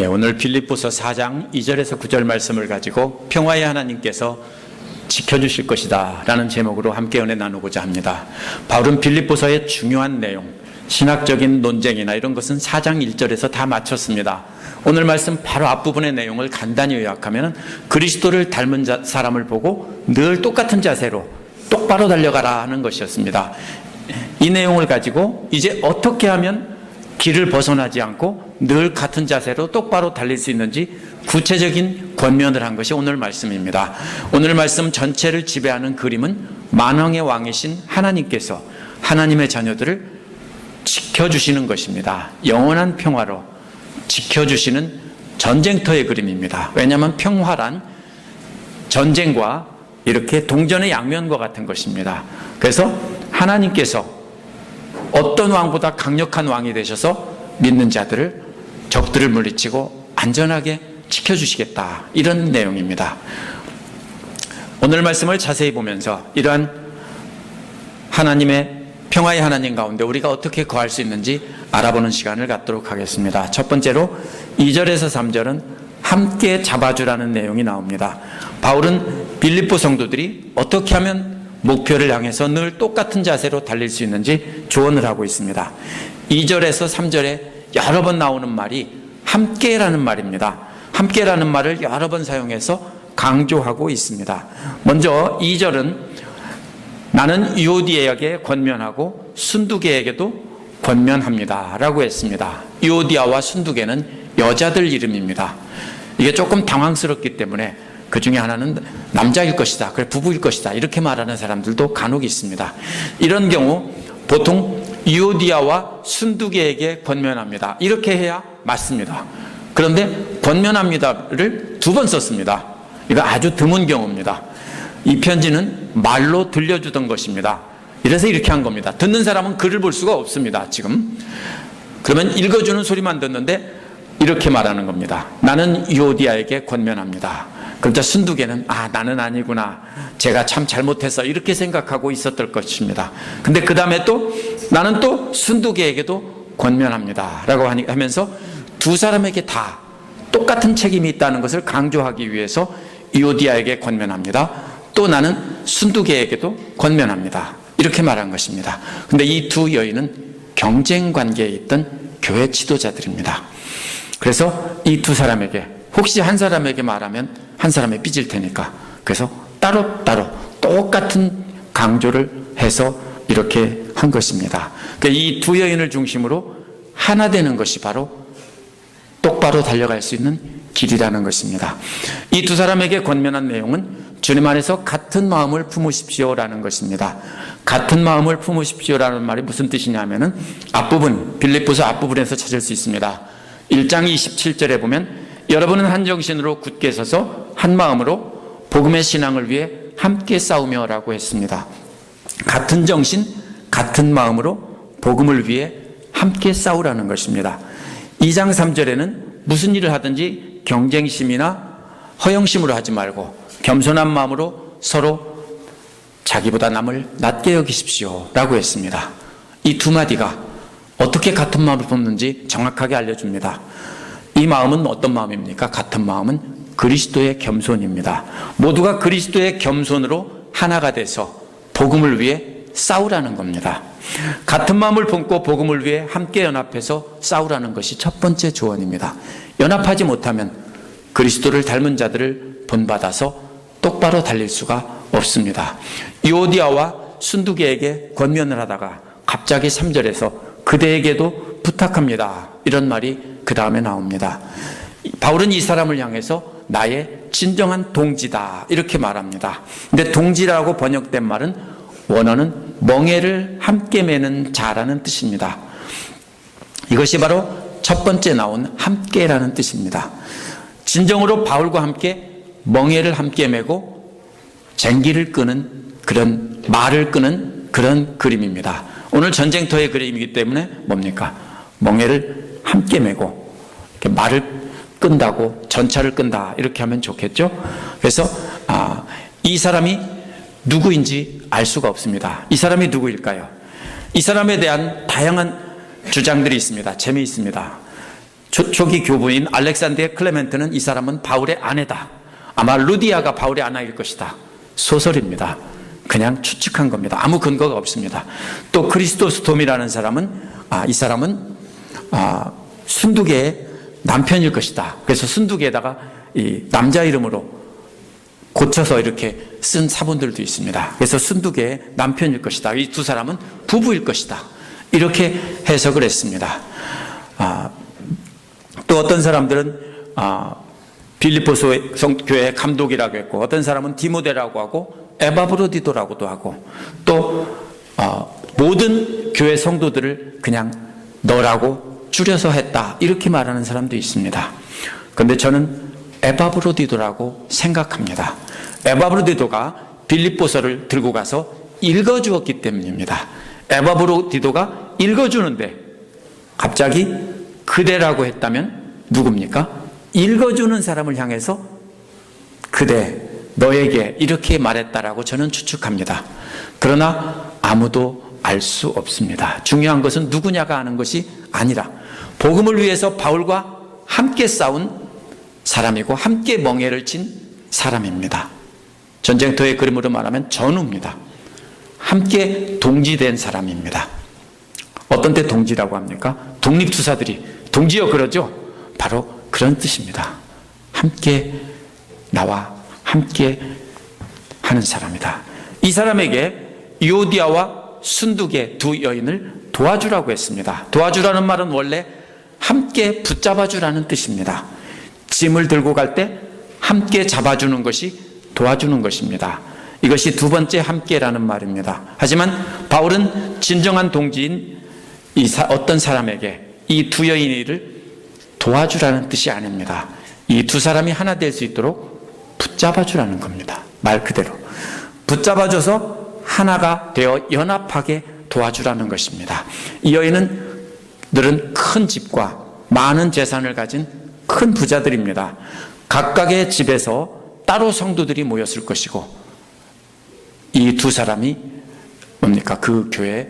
오늘 빌립보서 4장 2절에서 9절 말씀을 가지고 평화의 하나님께서 지켜주실 것이다 라는 제목으로 함께 은혜 나누고자 합니다. 바울은 빌립보서의 중요한 내용, 신학적인 논쟁이나 이런 것은 4장 1절에서 다 마쳤습니다. 오늘 말씀 바로 앞부분의 내용을 간단히 요약하면 그리스도를 닮은 사람을 보고 늘 똑같은 자세로 똑바로 달려가라 하는 것이었습니다. 이 내용을 가지고 이제 어떻게 하면 길을 벗어나지 않고 늘 같은 자세로 똑바로 달릴 수 있는지 구체적인 권면을 한 것이 오늘 말씀입니다. 오늘 말씀 전체를 지배하는 그림은 만왕의 왕이신 하나님께서 하나님의 자녀들을 지켜주시는 것입니다. 영원한 평화로 지켜주시는 전쟁터의 그림입니다. 왜냐하면 평화란 전쟁과 이렇게 동전의 양면과 같은 것입니다. 그래서 하나님께서 어떤 왕보다 강력한 왕이 되셔서 믿는 자들을, 적들을 물리치고 안전하게 지켜주시겠다, 이런 내용입니다. 오늘 말씀을 자세히 보면서 이러한 하나님의 평화의 하나님 가운데 우리가 어떻게 거할 수 있는지 알아보는 시간을 갖도록 하겠습니다. 첫 번째로 2절에서 3절은 함께 잡아주라는 내용이 나옵니다. 바울은 빌립보 성도들이 어떻게 하면 목표를 향해서 늘 똑같은 자세로 달릴 수 있는지 조언을 하고 있습니다. 2절에서 3절에 여러 번 나오는 말이 함께라는 말입니다. 함께라는 말을 여러 번 사용해서 강조하고 있습니다. 먼저 2절은 나는 유오디아에게 권면하고 순두계에게도 권면합니다 라고 했습니다. 유오디아와 순두계는 여자들 이름입니다. 이게 조금 당황스럽기 때문에 그 중에 하나는 남자일 것이다, 그래 부부일 것이다, 이렇게 말하는 사람들도 간혹 있습니다. 이런 경우 보통 유오디아와 순두계에게 권면합니다, 이렇게 해야 맞습니다. 그런데 권면합니다를 2번 썼습니다. 이거 아주 드문 경우입니다. 이 편지는 말로 들려주던 것입니다. 이래서 이렇게 한 겁니다. 듣는 사람은 글을 볼 수가 없습니다, 지금. 그러면 읽어주는 소리만 듣는데 이렇게 말하는 겁니다. 나는 유오디아에게 권면합니다. 그러자 순두계는 나는 아니구나, 제가 참 잘못했어, 이렇게 생각하고 있었을 것입니다. 근데 그 다음에 또 나는 또 순두계에게도 권면합니다 라고 하면서 두 사람에게 다 똑같은 책임이 있다는 것을 강조하기 위해서 유오디아에게 권면합니다, 또 나는 순두계에게도 권면합니다, 이렇게 말한 것입니다. 근데 이 두 여인은 경쟁 관계에 있던 교회 지도자들입니다. 그래서 이 두 사람에게, 혹시 한 사람에게 말하면 한 사람이 삐질 테니까, 그래서 따로따로 똑같은 강조를 해서 이렇게 한 것입니다. 이 두 여인을 중심으로 하나 되는 것이 바로 똑바로 달려갈 수 있는 길이라는 것입니다. 이 두 사람에게 권면한 내용은 주님 안에서 같은 마음을 품으십시오라는 것입니다. 같은 마음을 품으십시오라는 말이 무슨 뜻이냐면은 앞부분, 빌립보서 앞부분에서 찾을 수 있습니다. 1장 27절에 보면 여러분은 한 정신으로 굳게 서서 한 마음으로 복음의 신앙을 위해 함께 싸우며 라고 했습니다. 같은 정신, 같은 마음으로 복음을 위해 함께 싸우라는 것입니다. 2장 3절에는 무슨 일을 하든지 경쟁심이나 허영심으로 하지 말고 겸손한 마음으로 서로 자기보다 남을 낮게 여기십시오 라고 했습니다. 이 두 마디가 어떻게 같은 마음을 품는지 정확하게 알려줍니다. 이 마음은 어떤 마음입니까? 같은 마음은 그리스도의 겸손입니다. 모두가 그리스도의 겸손으로 하나가 돼서 복음을 위해 싸우라는 겁니다. 같은 마음을 품고 복음을 위해 함께 연합해서 싸우라는 것이 첫 번째 조언입니다. 연합하지 못하면 그리스도를 닮은 자들을 본받아서 똑바로 달릴 수가 없습니다. 유오디아와 순두계에게 권면을 하다가 갑자기 3절에서 그대에게도 부탁합니다, 이런 말이 그 다음에 나옵니다. 바울은 이 사람을 향해서 나의 진정한 동지다, 이렇게 말합니다. 근데 동지라고 번역된 말은 원어는 멍에를 함께 매는 자라는 뜻입니다. 이것이 바로 첫 번째 나온 함께라는 뜻입니다. 진정으로 바울과 함께 멍에를 함께 매고 쟁기를 끄는, 그런 말을 끄는 그런 그림입니다. 오늘 전쟁터의 그림이기 때문에 뭡니까? 멍에를 함께 매고 이렇게 말을 끈다고, 전차를 끈다, 이렇게 하면 좋겠죠? 그래서 이 사람이 누구인지 알 수가 없습니다. 이 사람이 누구일까요? 이 사람에 대한 다양한 주장들이 있습니다. 재미있습니다. 초기 교부인 알렉산드의 클레멘트는 이 사람은 바울의 아내다. 아마 루디아가 바울의 아내일 것이다. 소설입니다. 그냥 추측한 겁니다. 아무 근거가 없습니다. 또 크리스토스톰이라는 사람은 이 사람은 순두개의 남편일 것이다. 그래서 순두개에다가 이 남자 이름으로 고쳐서 이렇게 쓴 사본들도 있습니다. 그래서 순두개의 남편일 것이다. 이 두 사람은 부부일 것이다. 이렇게 해석을 했습니다. 또 어떤 사람들은 빌립보서 교회 감독이라고 했고, 어떤 사람은 디모데라고 하고 에바브로디도라고도 하고, 또 모든 교회 성도들을 그냥 너라고 줄여서 했다, 이렇게 말하는 사람도 있습니다. 그런데 저는 에바브로디도라고 생각합니다. 에바브로디도가 빌립보서를 들고 가서 읽어주었기 때문입니다. 에바브로디도가 읽어주는데 갑자기 그대라고 했다면 누굽니까? 읽어주는 사람을 향해서 그대, 너에게 이렇게 말했다라고 저는 추측합니다. 그러나 아무도 알 수 없습니다. 중요한 것은 누구냐가 아는 것이 아니라 복음을 위해서 바울과 함께 싸운 사람이고 함께 멍에를 친 사람입니다. 전쟁터의 그림으로 말하면 전우입니다. 함께 동지된 사람입니다. 어떤 때 동지라고 합니까? 독립투사들이 동지여 그러죠? 바로 그런 뜻입니다. 함께 나와 함께 하는 사람이다. 이 사람에게 유오디아와 순두개 두 여인을 도와주라고 했습니다. 도와주라는 말은 원래 함께 붙잡아주라는 뜻입니다. 짐을 들고 갈 때 함께 잡아주는 것이 도와주는 것입니다. 이것이 두 번째 함께라는 말입니다. 하지만 바울은 진정한 동지인 어떤 사람에게 이 두 여인을 도와주라는 뜻이 아닙니다. 이 두 사람이 하나 될 수 있도록 붙잡아주라는 겁니다. 말 그대로 붙잡아줘서 하나가 되어 연합하게 도와주라는 것입니다. 이 여인들은 큰 집과 많은 재산을 가진 큰 부자들입니다. 각각의 집에서 따로 성도들이 모였을 것이고, 이 두 사람이 뭡니까? 그 교회의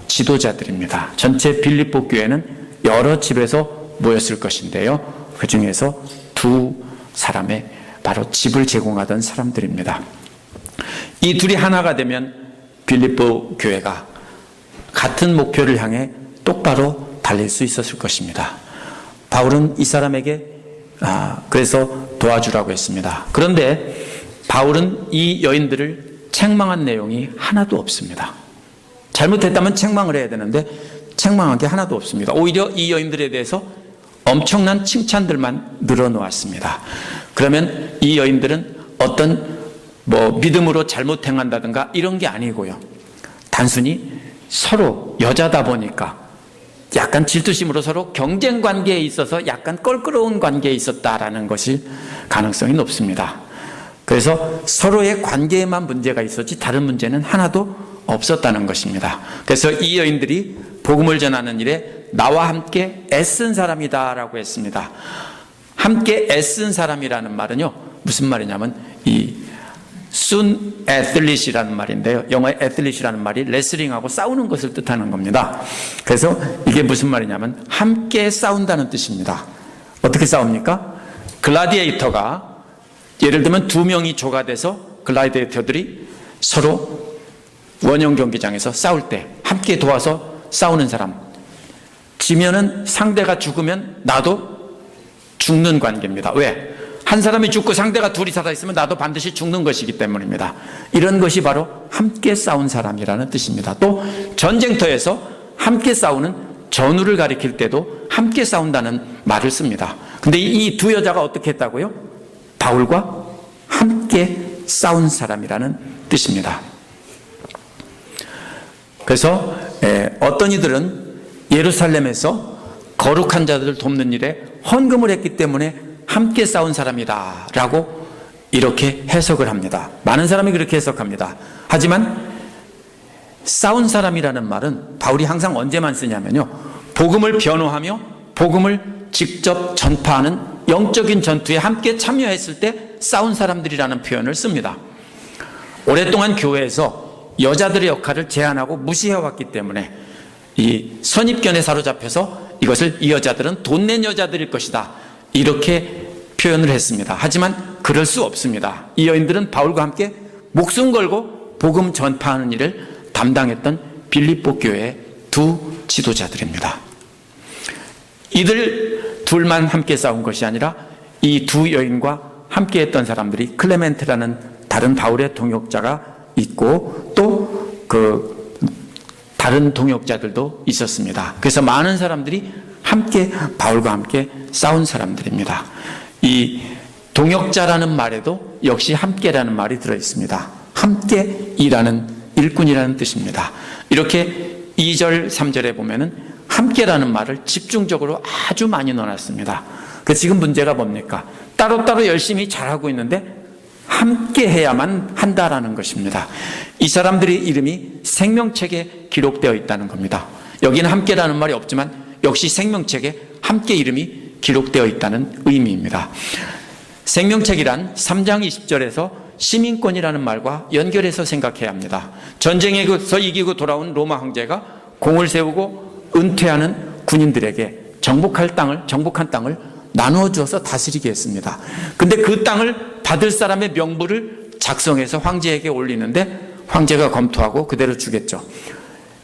지도자들입니다. 전체 빌립보 교회는 여러 집에서 모였을 것인데요, 그 중에서 두 사람의 바로 집을 제공하던 사람들입니다. 이 둘이 하나가 되면 빌립보 교회가 같은 목표를 향해 똑바로 달릴 수 있었을 것입니다. 바울은 이 사람에게 그래서 도와주라고 했습니다. 그런데 바울은 이 여인들을 책망한 내용이 하나도 없습니다. 잘못했다면 책망을 해야 되는데 책망한 게 하나도 없습니다. 오히려 이 여인들에 대해서 엄청난 칭찬들만 늘어놓았습니다. 그러면 이 여인들은 어떤 믿음으로 잘못 행한다든가 이런 게 아니고요, 단순히 서로 여자다 보니까 약간 질투심으로 서로 경쟁 관계에 있어서 약간 껄끄러운 관계에 있었다라는 것이 가능성이 높습니다. 그래서 서로의 관계에만 문제가 있었지 다른 문제는 하나도 없었다는 것입니다. 그래서 이 여인들이 복음을 전하는 일에 나와 함께 애쓴 사람이다라고 했습니다. 함께 애쓴 사람이라는 말은요, 무슨 말이냐면 이 순 애틀릿이라는 말인데요, 영어의 애틀릿이라는 말이 레슬링하고 싸우는 것을 뜻하는 겁니다. 그래서 이게 무슨 말이냐면 함께 싸운다는 뜻입니다. 어떻게 싸웁니까? 글라디에이터가 예를 들면 두 명이 조가 돼서 글라디에이터들이 서로 원형 경기장에서 싸울 때 함께 도와서 싸우는 사람, 지면은 상대가 죽으면 나도 죽는 관계입니다. 왜? 한 사람이 죽고 상대가 둘이 살아있으면 나도 반드시 죽는 것이기 때문입니다. 이런 것이 바로 함께 싸운 사람이라는 뜻입니다. 또 전쟁터에서 함께 싸우는 전우를 가리킬 때도 함께 싸운다는 말을 씁니다. 근데 이 두 여자가 어떻게 했다고요? 바울과 함께 싸운 사람이라는 뜻입니다. 그래서 어떤 이들은 예루살렘에서 거룩한 자들을 돕는 일에 헌금을 했기 때문에 함께 싸운 사람이다 라고 이렇게 해석을 합니다. 많은 사람이 그렇게 해석합니다. 하지만 싸운 사람이라는 말은 바울이 항상 언제만 쓰냐면요, 복음을 변호하며 복음을 직접 전파하는 영적인 전투에 함께 참여했을 때 싸운 사람들이라는 표현을 씁니다. 오랫동안 교회에서 여자들의 역할을 제한하고 무시해왔기 때문에 이 선입견에 사로잡혀서 이것을 이 여자들은 돈 낸 여자들일 것이다, 이렇게 표현을 했습니다. 하지만 그럴 수 없습니다. 이 여인들은 바울과 함께 목숨 걸고 복음 전파하는 일을 담당했던 빌립보 교회의 두 지도자들입니다. 이들 둘만 함께 싸운 것이 아니라 이 두 여인과 함께 했던 사람들이 클레멘트라는 다른 바울의 동역자가 있고 또 다른 동역자들도 있었습니다. 그래서 많은 사람들이 함께 바울과 함께 싸운 사람들입니다. 이 동역자라는 말에도 역시 함께라는 말이 들어있습니다. 함께 일하는 일꾼이라는 뜻입니다. 이렇게 2절 3절에 보면은 함께라는 말을 집중적으로 아주 많이 넣어놨습니다. 그래서 지금 문제가 뭡니까? 따로따로 열심히 잘하고 있는데 함께 해야만 한다라는 것입니다. 이 사람들의 이름이 생명책에 기록되어 있다는 겁니다. 여기는 함께라는 말이 없지만 역시 생명책에 함께 이름이 기록되어 있다는 의미입니다. 생명책이란 3장 20절에서 시민권이라는 말과 연결해서 생각해야 합니다. 전쟁에서 이기고 돌아온 로마 황제가 공을 세우고 은퇴하는 군인들에게 정복한 땅을 나누어 주어서 다스리게 했습니다. 근데 그 땅을 받을 사람의 명부를 작성해서 황제에게 올리는데 황제가 검토하고 그대로 주겠죠.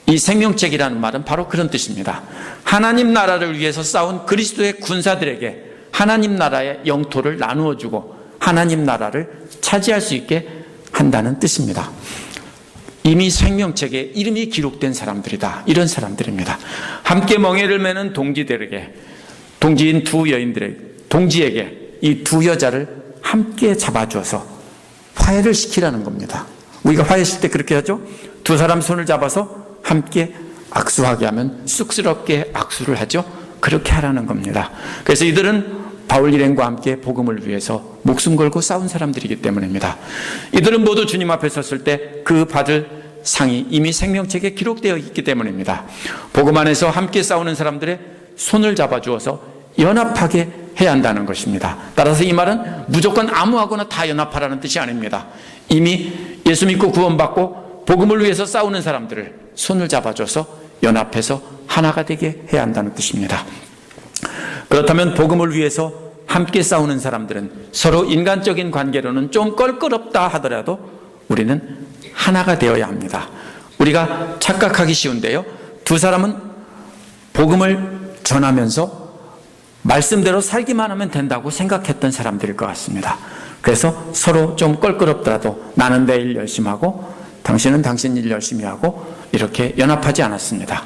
이 생명책이라는 말은 바로 그런 뜻입니다. 하나님 나라를 위해서 싸운 그리스도의 군사들에게 하나님 나라의 영토를 나누어 주고 하나님 나라를 차지할 수 있게 한다는 뜻입니다. 이미 생명책에 이름이 기록된 사람들이다, 이런 사람들입니다. 함께 멍에를 매는 동지인 두 여인들에게, 동지에게 이 두 여자를 함께 잡아주어서 화해를 시키라는 겁니다. 우리가 화해했을 때 그렇게 하죠. 두 사람 손을 잡아서 함께 악수하게 하면 쑥스럽게 악수를 하죠. 그렇게 하라는 겁니다. 그래서 이들은 바울 일행과 함께 복음을 위해서 목숨 걸고 싸운 사람들이기 때문입니다. 이들은 모두 주님 앞에 섰을 때 그 받을 상이 이미 생명책에 기록되어 있기 때문입니다. 복음 안에서 함께 싸우는 사람들의 손을 잡아주어서 연합하게 해야 한다는 것입니다. 따라서 이 말은 무조건 아무하거나 다 연합하라는 뜻이 아닙니다. 이미 예수 믿고 구원받고 복음을 위해서 싸우는 사람들을 손을 잡아줘서 연합해서 하나가 되게 해야 한다는 뜻입니다. 그렇다면 복음을 위해서 함께 싸우는 사람들은 서로 인간적인 관계로는 좀 껄끄럽다 하더라도 우리는 하나가 되어야 합니다. 우리가 착각하기 쉬운데요, 두 사람은 복음을 전하면서 말씀대로 살기만 하면 된다고 생각했던 사람들일 것 같습니다. 그래서 서로 좀 껄끄럽더라도 나는 내 일 열심히 하고 당신은 당신 일 열심히 하고 이렇게 연합하지 않았습니다.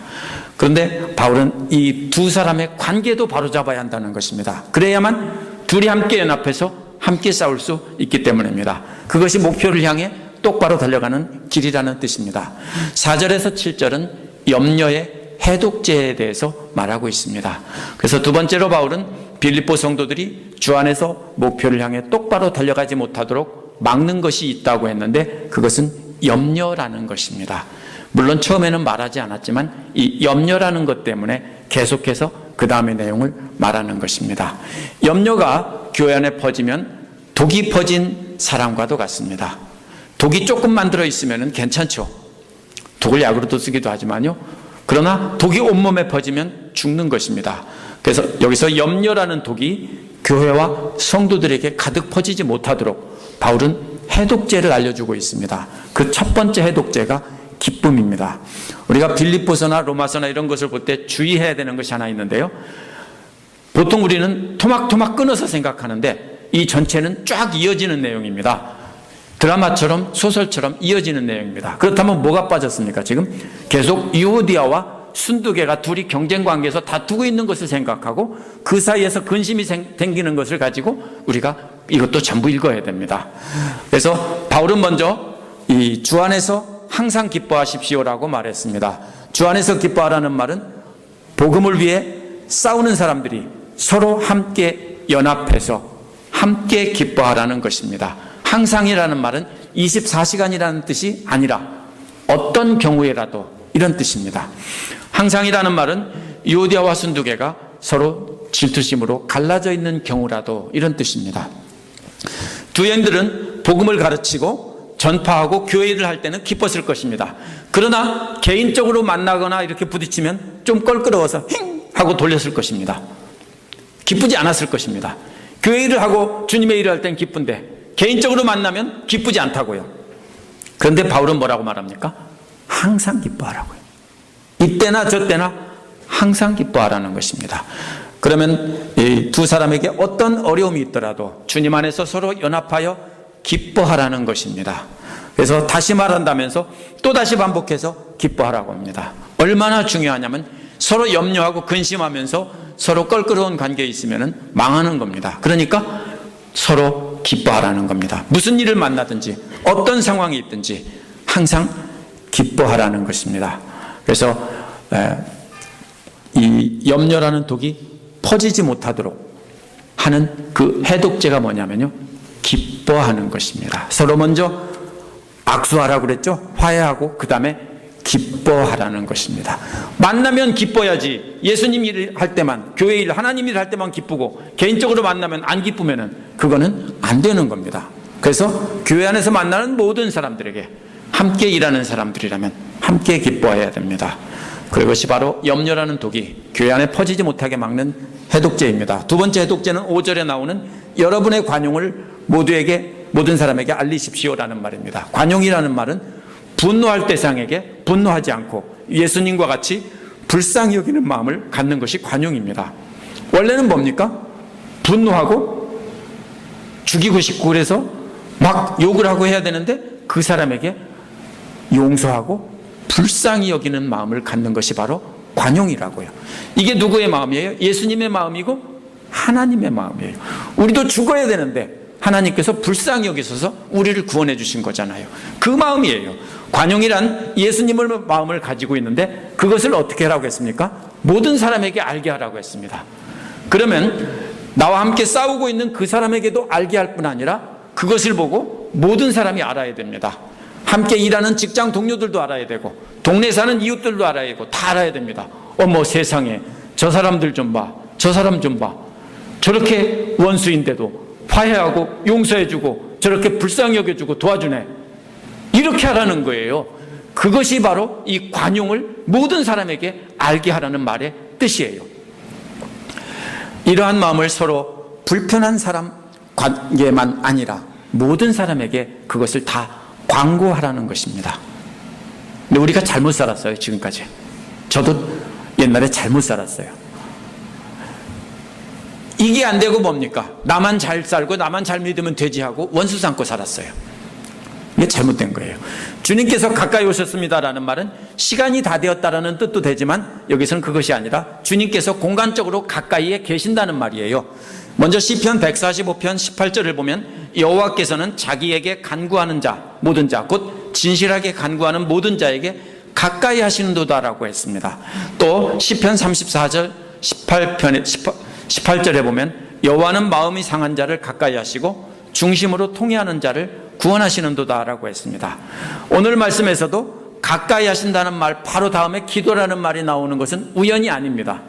그런데 바울은 이 두 사람의 관계도 바로잡아야 한다는 것입니다. 그래야만 둘이 함께 연합해서 함께 싸울 수 있기 때문입니다. 그것이 목표를 향해 똑바로 달려가는 길이라는 뜻입니다. 4절에서 7절은 염려의 해독제에 대해서 말하고 있습니다. 그래서 두 번째로 바울은 빌립보 성도들이 주 안에서 목표를 향해 똑바로 달려가지 못하도록 막는 것이 있다고 했는데 그것은 염려라는 것입니다. 물론 처음에는 말하지 않았지만 이 염려라는 것 때문에 계속해서 그 다음의 내용을 말하는 것입니다. 염려가 교회 안에 퍼지면 독이 퍼진 사람과도 같습니다. 독이 조금만 들어있으면 괜찮죠. 독을 약으로도 쓰기도 하지만요. 그러나 독이 온몸에 퍼지면 죽는 것입니다. 그래서 여기서 염려라는 독이 교회와 성도들에게 가득 퍼지지 못하도록 바울은 해독제를 알려주고 있습니다. 그 첫 번째 해독제가 기쁨입니다. 우리가 빌립보서나 로마서나 이런 것을 볼 때 주의해야 되는 것이 하나 있는데요, 보통 우리는 토막토막 끊어서 생각하는데 이 전체는 쫙 이어지는 내용입니다. 드라마처럼 소설처럼 이어지는 내용입니다. 그렇다면 뭐가 빠졌습니까? 지금 계속 유오디아와 순두개가 둘이 경쟁 관계에서 다투고 있는 것을 생각하고 그 사이에서 근심이 생기는 것을 가지고 우리가 이것도 전부 읽어야 됩니다. 그래서 바울은 먼저 이 주 안에서 항상 기뻐하십시오라고 말했습니다. 주 안에서 기뻐하라는 말은 복음을 위해 싸우는 사람들이 서로 함께 연합해서 함께 기뻐하라는 것입니다. 항상이라는 말은 24시간이라는 뜻이 아니라 어떤 경우에라도 이런 뜻입니다. 항상이라는 말은 유오디아와 순두개가 서로 질투심으로 갈라져 있는 경우라도 이런 뜻입니다. 두 여인들은 복음을 가르치고 전파하고 교회 일을 할 때는 기뻤을 것입니다. 그러나 개인적으로 만나거나 이렇게 부딪히면 좀 껄끄러워서 힝 하고 돌렸을 것입니다. 기쁘지 않았을 것입니다. 교회 일을 하고 주님의 일을 할 땐 기쁜데 개인적으로 만나면 기쁘지 않다고요. 그런데 바울은 뭐라고 말합니까? 항상 기뻐하라고요. 이때나 저때나 항상 기뻐하라는 것입니다. 그러면 이 두 사람에게 어떤 어려움이 있더라도 주님 안에서 서로 연합하여 기뻐하라는 것입니다. 그래서 다시 말한다면서 또다시 반복해서 기뻐하라고 합니다. 얼마나 중요하냐면 서로 염려하고 근심하면서 서로 껄끄러운 관계에 있으면 망하는 겁니다. 그러니까 서로 기뻐하라는 겁니다. 무슨 일을 만나든지 어떤 상황이 있든지 항상 기뻐하라는 것입니다. 그래서 이 염려라는 독이 퍼지지 못하도록 하는 그 해독제가 뭐냐면요, 기뻐하는 것입니다. 서로 먼저 악수하라고 그랬죠. 화해하고 그 다음에 기뻐하라는 것입니다. 만나면 기뻐야지. 예수님 일을 할 때만, 교회 일, 하나님 일을 할 때만 기쁘고 개인적으로 만나면 안 기쁘면은 그거는 안 되는 겁니다. 그래서 교회 안에서 만나는 모든 사람들에게, 함께 일하는 사람들이라면 함께 기뻐해야 됩니다. 그것이 바로 염려라는 독이 교회 안에 퍼지지 못하게 막는 해독제입니다. 두 번째 해독제는 5절에 나오는 여러분의 관용을 모든 사람에게 알리십시오라는 말입니다. 관용이라는 말은 분노할 대상에게 분노하지 않고 예수님과 같이 불쌍히 여기는 마음을 갖는 것이 관용입니다. 원래는 뭡니까? 분노하고 죽이고 싶고 그래서 막 욕을 하고 해야 되는데 그 사람에게 용서하고 불쌍히 여기는 마음을 갖는 것이 바로 관용이라고요. 이게 누구의 마음이에요? 예수님의 마음이고 하나님의 마음이에요. 우리도 죽어야 되는데 하나님께서 불쌍히 여기셔서 우리를 구원해 주신 거잖아요. 그 마음이에요. 관용이란 예수님의 마음을 가지고 있는데 그것을 어떻게 하라고 했습니까? 모든 사람에게 알게 하라고 했습니다. 그러면 나와 함께 싸우고 있는 그 사람에게도 알게 할 뿐 아니라 그것을 보고 모든 사람이 알아야 됩니다. 함께 일하는 직장 동료들도 알아야 되고 동네 사는 이웃들도 알아야 되고 다 알아야 됩니다. 어머 세상에 저 사람들 좀 봐, 저 사람 좀 봐, 저렇게 원수인데도 화해하고 용서해주고 저렇게 불쌍히 여겨주고 도와주네, 이렇게 하라는 거예요. 그것이 바로 이 관용을 모든 사람에게 알게 하라는 말의 뜻이에요. 이러한 마음을 서로 불편한 사람 관계만 아니라 모든 사람에게 그것을 다 광고하라는 것입니다. 근데 우리가 잘못 살았어요. 지금까지 저도 옛날에 잘못 살았어요. 이게 안 되고 뭡니까? 나만 잘 살고 나만 잘 믿으면 되지 하고 원수 삼고 살았어요. 이게 잘못된 거예요. 주님께서 가까이 오셨습니다라는 말은 시간이 다 되었다라는 뜻도 되지만 여기서는 그것이 아니라 주님께서 공간적으로 가까이에 계신다는 말이에요. 먼저 시편 145편 18절을 보면 여호와께서는 자기에게 간구하는 자, 모든 자, 곧 진실하게 간구하는 모든 자에게 가까이 하시는도다라고 했습니다. 또 시편 34절 18절에 보면 여호와는 마음이 상한 자를 가까이 하시고 중심으로 통회하는 자를 구원하시는도다라고 했습니다. 오늘 말씀에서도 가까이 하신다는 말 바로 다음에 기도라는 말이 나오는 것은 우연이 아닙니다.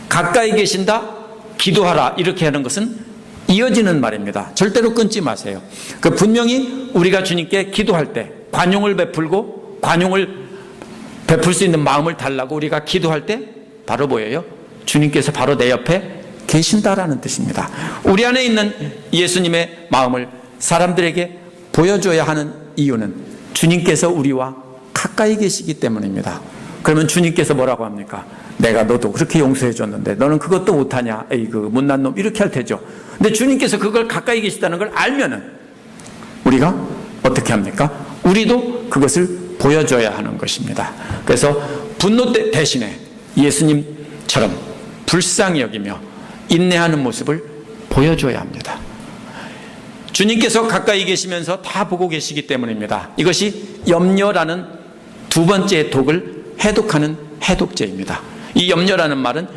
가까이 계신다, 기도하라 이렇게 하는 것은 이어지는 말입니다. 절대로 끊지 마세요. 그 분명히 우리가 주님께 기도할 때 관용을 베풀고 관용을 베풀 수 있는 마음을 달라고 우리가 기도할 때 바로 뭐예요? 주님께서 바로 내 옆에 계신다라는 뜻입니다. 우리 안에 있는 예수님의 마음을 사람들에게 보여줘야 하는 이유는 주님께서 우리와 가까이 계시기 때문입니다. 그러면 주님께서 뭐라고 합니까? 내가 너도 그렇게 용서해 줬는데 너는 그것도 못하냐? 에이 그 못난 놈, 이렇게 할 테죠. 근데 주님께서 그걸 가까이 계시다는 걸 알면은 우리가 어떻게 합니까? 우리도 그것을 보여줘야 하는 것입니다. 그래서 분노 대신에 예수님처럼 불쌍히 여기며 인내하는 모습을 보여줘야 합니다. 주님께서 가까이 계시면서 다 보고 계시기 때문입니다. 이것이 염려라는 두 번째 독을 해독하는 해독제입니다. 이 염려라는 말은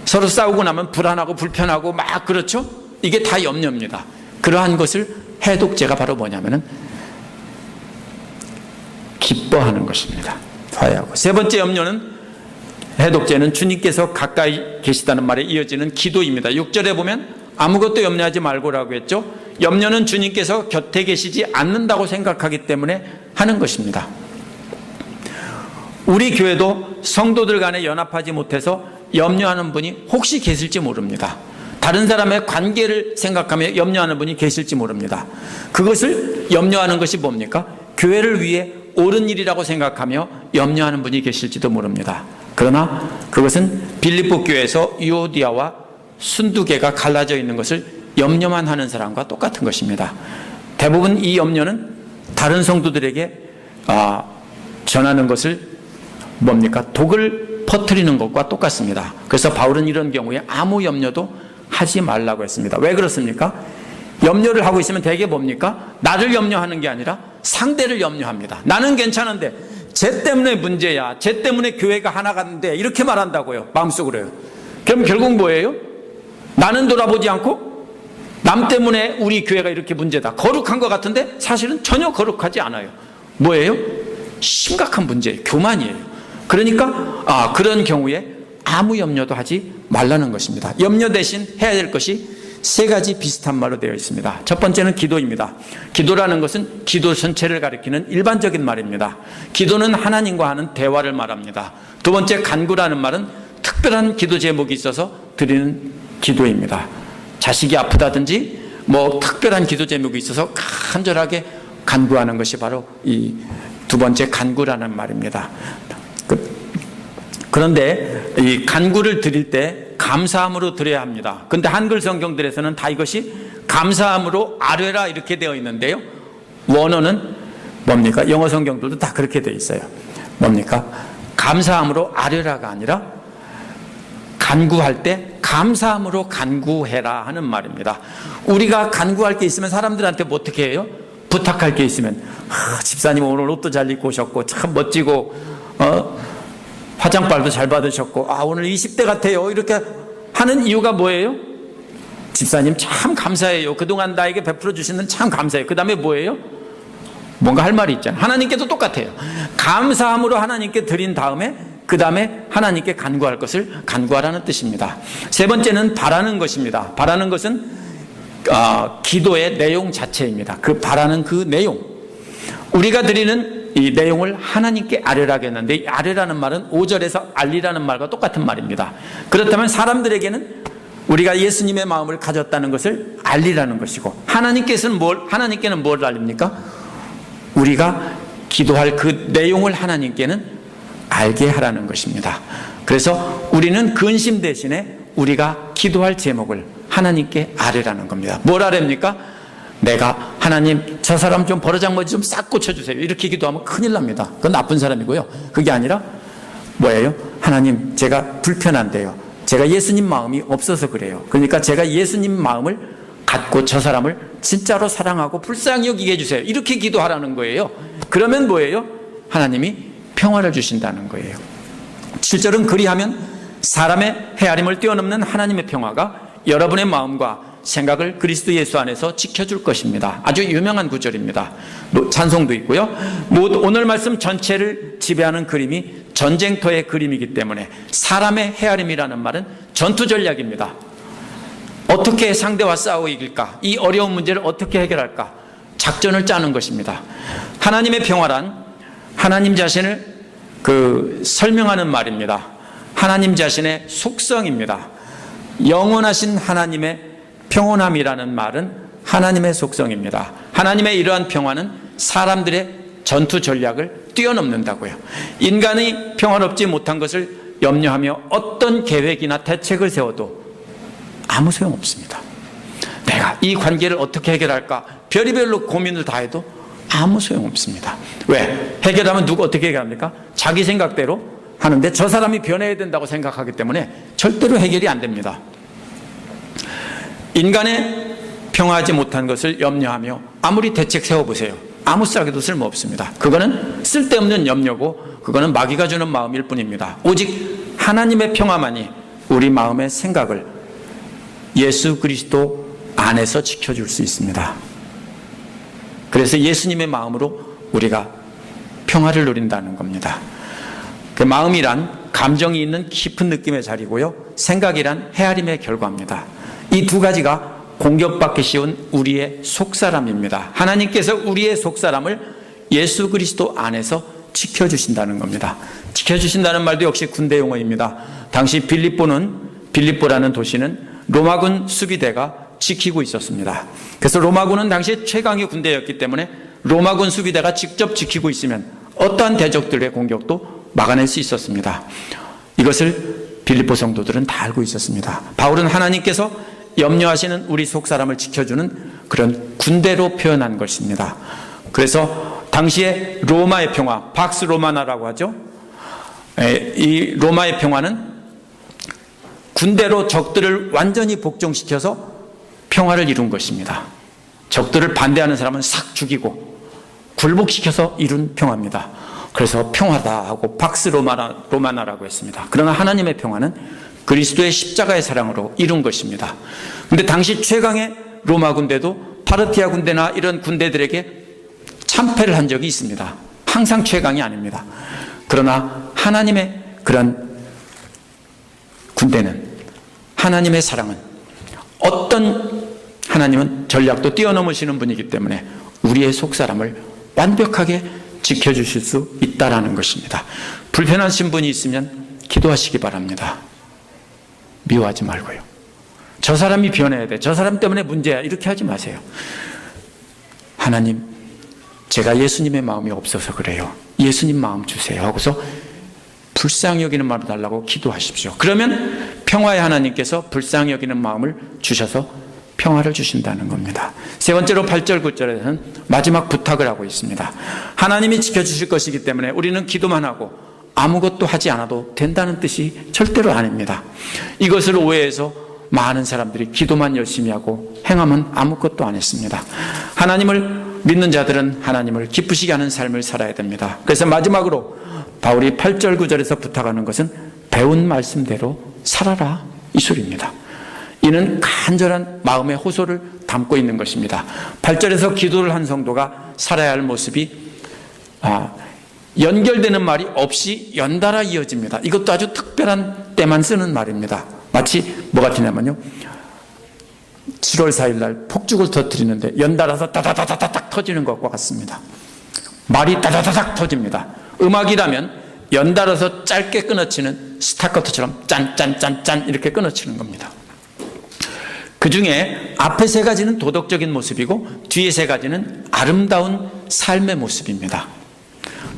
서로 싸우고 나면 불안하고 불편하고 막 그렇죠? 이게 다 염려입니다. 그러한 것을 해독제가 바로 뭐냐면은 기뻐하는 것입니다. 화해하고. 세 번째 염려는 해독제는 주님께서 가까이 계시다는 말에 이어지는 기도입니다. 6절에 보면 아무것도 염려하지 말고라고 했죠. 염려는 주님께서 곁에 계시지 않는다고 생각하기 때문에 하는 것입니다. 우리 교회도 성도들 간에 연합하지 못해서 염려하는 분이 혹시 계실지 모릅니다. 다른 사람의 관계를 생각하며 염려하는 분이 계실지 모릅니다. 그것을 염려하는 것이 뭡니까? 교회를 위해 옳은 일이라고 생각하며 염려하는 분이 계실지도 모릅니다. 그러나 그것은 빌립보 교회에서 유오디아와 순두개가 갈라져 있는 것을 염려만 하는 사람과 똑같은 것입니다. 대부분 이 염려는 다른 성도들에게 전하는 것을 뭡니까? 독을 퍼뜨리는 것과 똑같습니다. 그래서 바울은 이런 경우에 아무 염려도 하지 말라고 했습니다. 왜 그렇습니까? 염려를 하고 있으면 대개 뭡니까? 나를 염려하는 게 아니라 상대를 염려합니다. 나는 괜찮은데 쟤 때문에 문제야, 쟤 때문에 교회가 하나 갔는데 이렇게 말한다고요. 마음속으로요. 그럼 결국 뭐예요? 나는 돌아보지 않고 남 때문에 우리 교회가 이렇게 문제다, 거룩한 것 같은데 사실은 전혀 거룩하지 않아요. 뭐예요? 심각한 문제예요. 교만이에요. 그러니까 그런 경우에 아무 염려도 하지 말라는 것입니다. 염려 대신 해야 될 것이 세 가지 비슷한 말로 되어 있습니다. 첫 번째는 기도입니다. 기도라는 것은 기도 전체를 가리키는 일반적인 말입니다. 기도는 하나님과 하는 대화를 말합니다. 두 번째, 간구라는 말은 특별한 기도 제목이 있어서 드리는 기도입니다. 자식이 아프다든지 특별한 기도 제목이 있어서 간절하게 간구하는 것이 바로 이 두 번째 간구라는 말입니다. 그런데 이 간구를 드릴 때 감사함으로 드려야 합니다. 그런데 한글 성경들에서는 다 이것이 감사함으로 아뢰라 이렇게 되어 있는데요, 원어는 뭡니까? 영어 성경들도 다 그렇게 되어 있어요. 뭡니까? 감사함으로 아뢰라가 아니라 간구할 때 감사함으로 간구해라 하는 말입니다. 우리가 간구할 게 있으면 사람들한테 어떻게 해요? 부탁할 게 있으면 집사님 오늘 옷도 잘 입고 오셨고 참 멋지고 화장빨도 잘 받으셨고 오늘 20대 같아요 이렇게 하는 이유가 뭐예요? 집사님 참 감사해요, 그동안 나에게 베풀어 주시는 참 감사해요. 그 다음에 뭐예요? 뭔가 할 말이 있잖아요. 하나님께도 똑같아요. 감사함으로 하나님께 드린 다음에 그 다음에 하나님께 간구할 것을 간구하라는 뜻입니다. 세 번째는 바라는 것입니다. 바라는 것은 기도의 내용 자체입니다. 그 바라는 그 내용, 우리가 드리는 이 내용을 하나님께 아뢰라고 했는데, 이 아뢰라는 말은 5절에서 알리라는 말과 똑같은 말입니다. 그렇다면 사람들에게는 우리가 예수님의 마음을 가졌다는 것을 알리라는 것이고, 하나님께는 뭘 알립니까? 우리가 기도할 그 내용을 하나님께는 알게 하라는 것입니다. 그래서 우리는 근심 대신에 우리가 기도할 제목을 하나님께 아뢰라는 겁니다. 뭘 아뢰입니까? 내가 하나님 저 사람 좀 버르장머리 좀 싹 고쳐주세요 이렇게 기도하면 큰일 납니다. 그건 나쁜 사람이고요. 그게 아니라 뭐예요? 하나님 제가 불편한데요, 제가 예수님 마음이 없어서 그래요. 그러니까 제가 예수님 마음을 갖고 저 사람을 진짜로 사랑하고 불쌍히 여기게 해주세요 이렇게 기도하라는 거예요. 그러면 뭐예요? 하나님이 평화를 주신다는 거예요. 7절은 그리하면 사람의 헤아림을 뛰어넘는 하나님의 평화가 여러분의 마음과 생각을 그리스도 예수 안에서 지켜줄 것입니다. 아주 유명한 구절입니다. 찬송도 있고요. 오늘 말씀 전체를 지배하는 그림이 전쟁터의 그림이기 때문에 사람의 헤아림이라는 말은 전투 전략입니다. 어떻게 상대와 싸워 이길까? 이 어려운 문제를 어떻게 해결할까? 작전을 짜는 것입니다. 하나님의 평화란 하나님 자신을 설명하는 말입니다. 하나님 자신의 속성입니다. 영원하신 하나님의 평온함이라는 말은 하나님의 속성입니다. 하나님의 이러한 평화는 사람들의 전투 전략을 뛰어넘는다고요. 인간이 평화롭지 못한 것을 염려하며 어떤 계획이나 대책을 세워도 아무 소용없습니다. 내가 이 관계를 어떻게 해결할까 별의별로 고민을 다 해도 아무 소용없습니다. 왜? 해결하면 누구 어떻게 해결합니까? 자기 생각대로 하는데 저 사람이 변해야 된다고 생각하기 때문에 절대로 해결이 안 됩니다. 인간의 평화하지 못한 것을 염려하며 아무리 대책 세워보세요. 아무 싹에도 쓸모없습니다. 그거는 쓸데없는 염려고 그거는 마귀가 주는 마음일 뿐입니다. 오직 하나님의 평화만이 우리 마음의 생각을 예수 그리스도 안에서 지켜줄 수 있습니다. 그래서 예수님의 마음으로 우리가 평화를 누린다는 겁니다. 그 마음이란 감정이 있는 깊은 느낌의 자리고요, 생각이란 헤아림의 결과입니다. 이 두 가지가 공격받기 쉬운 우리의 속사람입니다. 하나님께서 우리의 속사람을 예수 그리스도 안에서 지켜주신다는 겁니다. 지켜주신다는 말도 역시 군대 용어입니다. 당시 빌립보라는 도시는 로마군 수비대가 지키고 있었습니다. 그래서 로마군은 당시 최강의 군대였기 때문에 로마군 수비대가 직접 지키고 있으면 어떠한 대적들의 공격도 막아낼 수 있었습니다. 이것을 빌립보 성도들은 다 알고 있었습니다. 바울은 하나님께서 염려하시는 우리 속사람을 지켜주는 그런 군대로 표현한 것입니다. 그래서 당시에 로마의 평화, 박스 로마나라고 하죠. 이 로마의 평화는 군대로 적들을 완전히 복종시켜서 평화를 이룬 것입니다. 적들을 반대하는 사람은 싹 죽이고 굴복시켜서 이룬 평화입니다. 그래서 평화다 하고 박스 로마나라고 했습니다. 그러나 하나님의 평화는 그리스도의 십자가의 사랑으로 이룬 것입니다. 그런데 당시 최강의 로마 군대도 파르티아 군대나 이런 군대들에게 참패를 한 적이 있습니다. 항상 최강이 아닙니다. 그러나 하나님의 그런 군대는, 하나님의 사랑은, 하나님은 전략도 뛰어넘으시는 분이기 때문에 우리의 속사람을 완벽하게 지켜주실 수 있다는 것입니다. 불편하신 분이 있으면 기도하시기 바랍니다. 미워하지 말고요. 저 사람이 변해야 돼, 저 사람 때문에 문제야, 이렇게 하지 마세요. 하나님, 제가 예수님의 마음이 없어서 그래요. 예수님 마음 주세요 하고서 불쌍히 여기는 마음을 달라고 기도하십시오. 그러면 평화의 하나님께서 불쌍히 여기는 마음을 주셔서 평화를 주신다는 겁니다. 세 번째로 8절 9절에서는 마지막 부탁을 하고 있습니다. 하나님이 지켜주실 것이기 때문에 우리는 기도만 하고 아무것도 하지 않아도 된다는 뜻이 절대로 아닙니다. 이것을 오해해서 많은 사람들이 기도만 열심히 하고 행하면 아무것도 안 했습니다. 하나님을 믿는 자들은 하나님을 기쁘시게 하는 삶을 살아야 됩니다. 그래서 마지막으로 바울이 8절 9절에서 부탁하는 것은 배운 말씀대로 살아라, 이 소리입니다. 이는 간절한 마음의 호소를 담고 있는 것입니다. 8절에서 기도를 한 성도가 살아야 할 모습이 연결되는 말이 없이 연달아 이어집니다. 이것도 아주 특별한 때만 쓰는 말입니다. 마치 뭐 같으냐면요, 7월 4일 날 폭죽을 터뜨리는데 연달아서 따다다다닥 터지는 것과 같습니다. 말이 따다다닥 터집니다. 음악이라면 연달아서 짧게 끊어치는 스타커트처럼 짠짠짠짠 이렇게 끊어치는 겁니다. 그 중에 앞에 세 가지는 도덕적인 모습이고 뒤에 세 가지는 아름다운 삶의 모습입니다.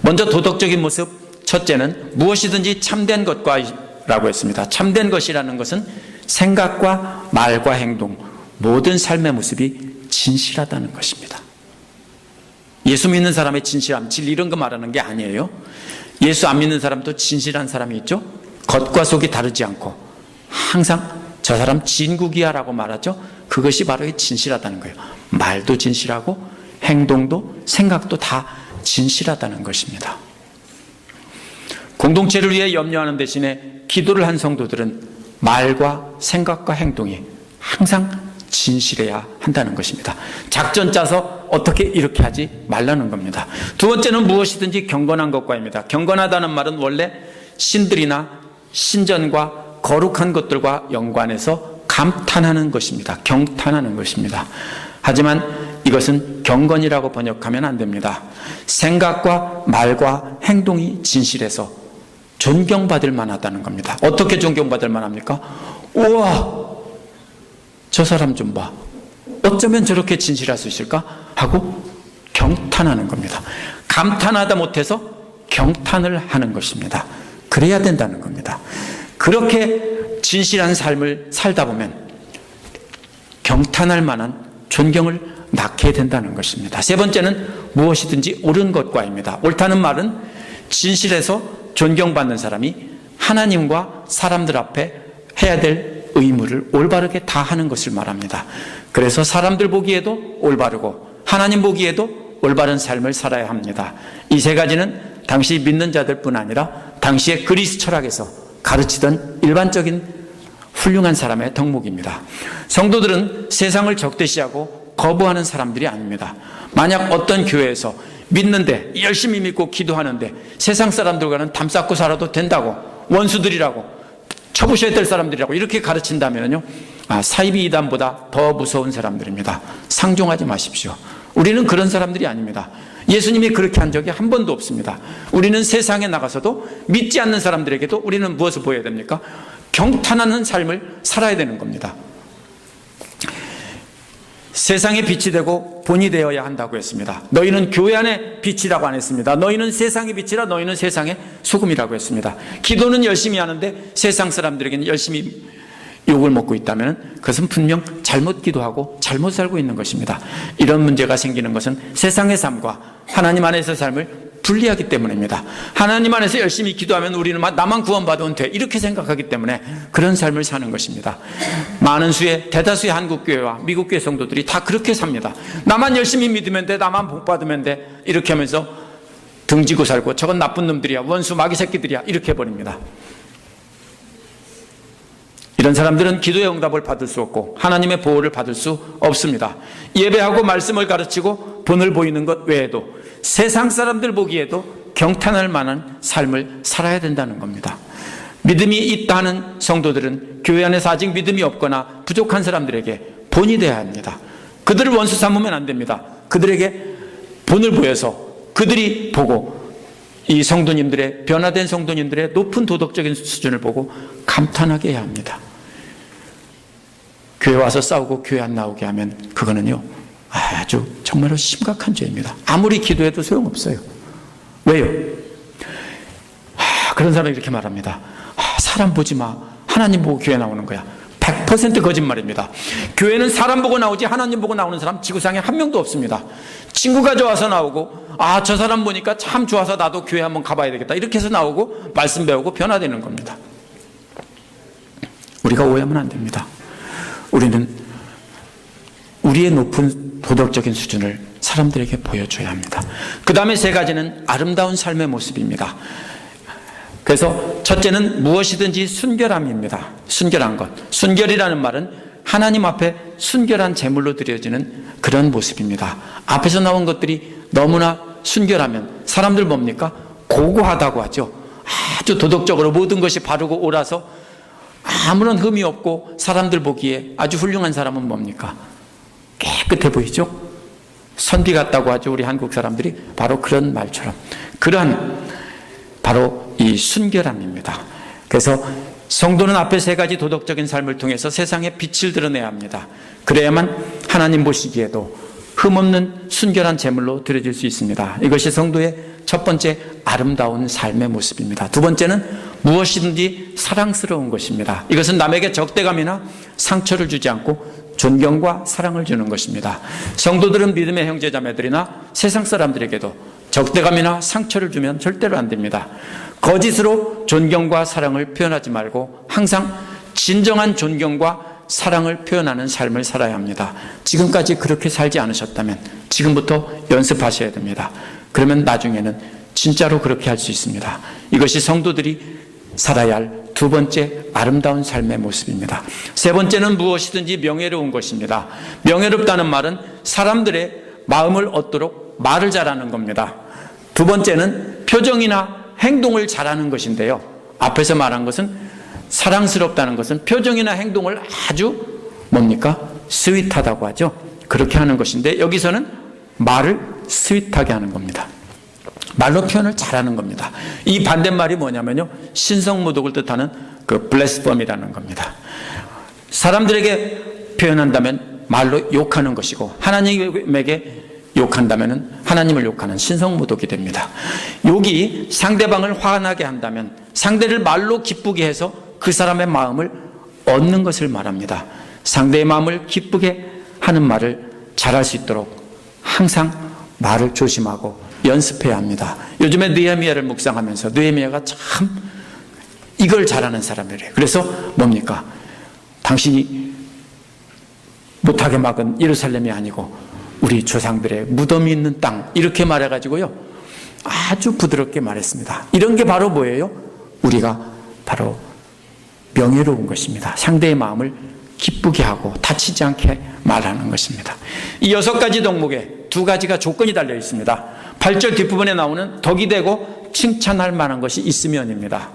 먼저 도덕적인 모습, 첫째는 무엇이든지 참된 것과라고 했습니다. 참된 것이라는 것은 생각과 말과 행동, 모든 삶의 모습이 진실하다는 것입니다. 예수 믿는 사람의 진실함, 진리 이런 거 말하는 게 아니에요. 예수 안 믿는 사람도 진실한 사람이 있죠. 겉과 속이 다르지 않고 항상 저 사람 진국이야 라고 말하죠. 그것이 바로 진실하다는 거예요. 말도 진실하고 행동도 생각도 다 진실하다는 것입니다. 공동체를 위해 염려하는 대신에 기도를 한 성도들은 말과 생각과 행동이 항상 진실해야 한다는 것입니다. 작전 짜서 어떻게 이렇게 하지 말라는 겁니다. 두 번째는 무엇이든지 경건한 것과입니다. 경건하다는 말은 원래 신들이나 신전과 거룩한 것들과 연관해서 감탄하는 것입니다. 경탄하는 것입니다. 하지만 이것은 경건이라고 번역하면 안 됩니다. 생각과 말과 행동이 진실해서 존경받을 만하다는 겁니다. 어떻게 존경받을 만합니까? 우와, 저 사람 좀 봐, 어쩌면 저렇게 진실할 수 있을까? 하고 경탄하는 겁니다. 감탄하다 못해서 경탄을 하는 것입니다. 그래야 된다는 겁니다. 그렇게 진실한 삶을 살다 보면 경탄할 만한 존경을 낳게 된다는 것입니다. 세 번째는 무엇이든지 옳은 것과입니다. 옳다는 말은 진실해서 존경받는 사람이 하나님과 사람들 앞에 해야 될 의무를 올바르게 다 하는 것을 말합니다. 그래서 사람들 보기에도 올바르고 하나님 보기에도 올바른 삶을 살아야 합니다. 이 세 가지는 당시 믿는 자들뿐 아니라 당시의 그리스 철학에서 가르치던 일반적인 훌륭한 사람의 덕목입니다. 성도들은 세상을 적대시하고 거부하는 사람들이 아닙니다. 만약 어떤 교회에서 믿는데 열심히 믿고 기도하는데 세상 사람들과는 담 쌓고 살아도 된다고, 원수들이라고, 쳐부셔야 될 사람들이라고 이렇게 가르친다면요, 사이비 이단보다 더 무서운 사람들입니다. 상종하지 마십시오. 우리는 그런 사람들이 아닙니다. 예수님이 그렇게 한 적이 한 번도 없습니다. 우리는 세상에 나가서도 믿지 않는 사람들에게도 우리는 무엇을 보여야 됩니까? 경탄하는 삶을 살아야 되는 겁니다. 세상의 빛이 되고 본이 되어야 한다고 했습니다. 너희는 교회 안에 빛이라고 안 했습니다. 너희는 세상의 빛이라, 너희는 세상의 소금이라고 했습니다. 기도는 열심히 하는데 세상 사람들에게는 열심히 욕을 먹고 있다면 그것은 분명 잘못 기도하고 잘못 살고 있는 것입니다. 이런 문제가 생기는 것은 세상의 삶과 하나님 안에서의 삶을 분리하기 때문입니다. 하나님 안에서 열심히 기도하면 우리는 나만 구원받으면 돼, 이렇게 생각하기 때문에 그런 삶을 사는 것입니다. 많은 수의 대다수의 한국교회와 미국교회 성도들이 다 그렇게 삽니다. 나만 열심히 믿으면 돼, 나만 복받으면 돼, 이렇게 하면서 등지고 살고 저건 나쁜 놈들이야, 원수 마귀 새끼들이야, 이렇게 해버립니다. 이런 사람들은 기도의 응답을 받을 수 없고 하나님의 보호를 받을 수 없습니다. 예배하고 말씀을 가르치고 본을 보이는 것 외에도 세상 사람들 보기에도 경탄할 만한 삶을 살아야 된다는 겁니다. 믿음이 있다 하는 성도들은 교회 안에서 아직 믿음이 없거나 부족한 사람들에게 본이 되어야 합니다. 그들을 원수 삼으면 안 됩니다. 그들에게 본을 보여서 그들이 보고 이 성도님들의, 변화된 성도님들의 높은 도덕적인 수준을 보고 감탄하게 해야 합니다. 교회 와서 싸우고 교회 안 나오게 하면 그거는요 아주 정말로 심각한 죄입니다. 아무리 기도해도 소용없어요. 왜요? 그런 사람이 이렇게 말합니다. 사람 보지 마, 하나님 보고 교회 나오는 거야. 100% 거짓말입니다. 교회는 사람 보고 나오지 하나님 보고 나오는 사람 지구상에 한 명도 없습니다. 친구가 좋아서 나오고, 저 사람 보니까 참 좋아서 나도 교회 한번 가봐야 되겠다, 이렇게 해서 나오고 말씀 배우고 변화되는 겁니다. 우리가 오해하면 안 됩니다. 우리는 우리의 높은 도덕적인 수준을 사람들에게 보여줘야 합니다. 그 다음에 세 가지는 아름다운 삶의 모습입니다. 그래서 첫째는 무엇이든지 순결함입니다. 순결한 것. 순결이라는 말은 하나님 앞에 순결한 제물로 드려지는 그런 모습입니다. 앞에서 나온 것들이 너무나 순결하면 사람들 뭡니까? 고고하다고 하죠. 아주 도덕적으로 모든 것이 바르고 옳아서 아무런 흠이 없고 사람들 보기에 아주 훌륭한 사람은 뭡니까? 깨끗해 보이죠? 선비 같다고 하죠. 우리 한국 사람들이 바로 그런 말처럼 그러한 바로 이 순결함입니다. 그래서 성도는 앞에 세 가지 도덕적인 삶을 통해서 세상에 빛을 드러내야 합니다. 그래야만 하나님 보시기에도 흠없는 순결한 제물로 드려질 수 있습니다. 이것이 성도의 첫 번째 아름다운 삶의 모습입니다. 두 번째는 무엇이든지 사랑스러운 것입니다. 이것은 남에게 적대감이나 상처를 주지 않고 존경과 사랑을 주는 것입니다. 성도들은 믿음의 형제자매들이나 세상 사람들에게도 적대감이나 상처를 주면 절대로 안 됩니다. 거짓으로 존경과 사랑을 표현하지 말고 항상 진정한 존경과 사랑을 표현하는 삶을 살아야 합니다. 지금까지 그렇게 살지 않으셨다면 지금부터 연습하셔야 됩니다. 그러면 나중에는 진짜로 그렇게 할 수 있습니다. 이것이 성도들이 살아야 할 두 번째 아름다운 삶의 모습입니다. 세 번째는 무엇이든지 명예로운 것입니다. 명예롭다는 말은 사람들의 마음을 얻도록 말을 잘하는 겁니다. 두 번째는 표정이나 행동을 잘하는 것인데요. 앞에서 말한 것은 사랑스럽다는 것은 표정이나 행동을 아주 뭡니까? 스윗하다고 하죠. 그렇게 하는 것인데 여기서는 말을 스윗하게 하는 겁니다. 말로 표현을 잘하는 겁니다. 이 반대말이 뭐냐면요, 신성모독을 뜻하는 그 블레스범이라는 겁니다. 사람들에게 표현한다면 말로 욕하는 것이고 하나님에게 욕한다면 하나님을 욕하는 신성모독이 됩니다. 욕이 상대방을 화나게 한다면 상대를 말로 기쁘게 해서 그 사람의 마음을 얻는 것을 말합니다. 상대의 마음을 기쁘게 하는 말을 잘할 수 있도록 항상 말을 조심하고 연습해야 합니다. 요즘에 느헤미야를 묵상하면서 느헤미야가 참 이걸 잘하는 사람이래요. 그래서 뭡니까? 당신이 못하게 막은 예루살렘이 아니고 우리 조상들의 무덤이 있는 땅, 이렇게 말해가지고요 아주 부드럽게 말했습니다. 이런 게 바로 뭐예요? 우리가 바로 명예로운 것입니다. 상대의 마음을 기쁘게 하고 다치지 않게 말하는 것입니다. 이 6가지 덕목에 2가지가 조건이 달려 있습니다. 8절 뒷부분에 나오는 덕이 되고 칭찬할 만한 것이 있으면입니다.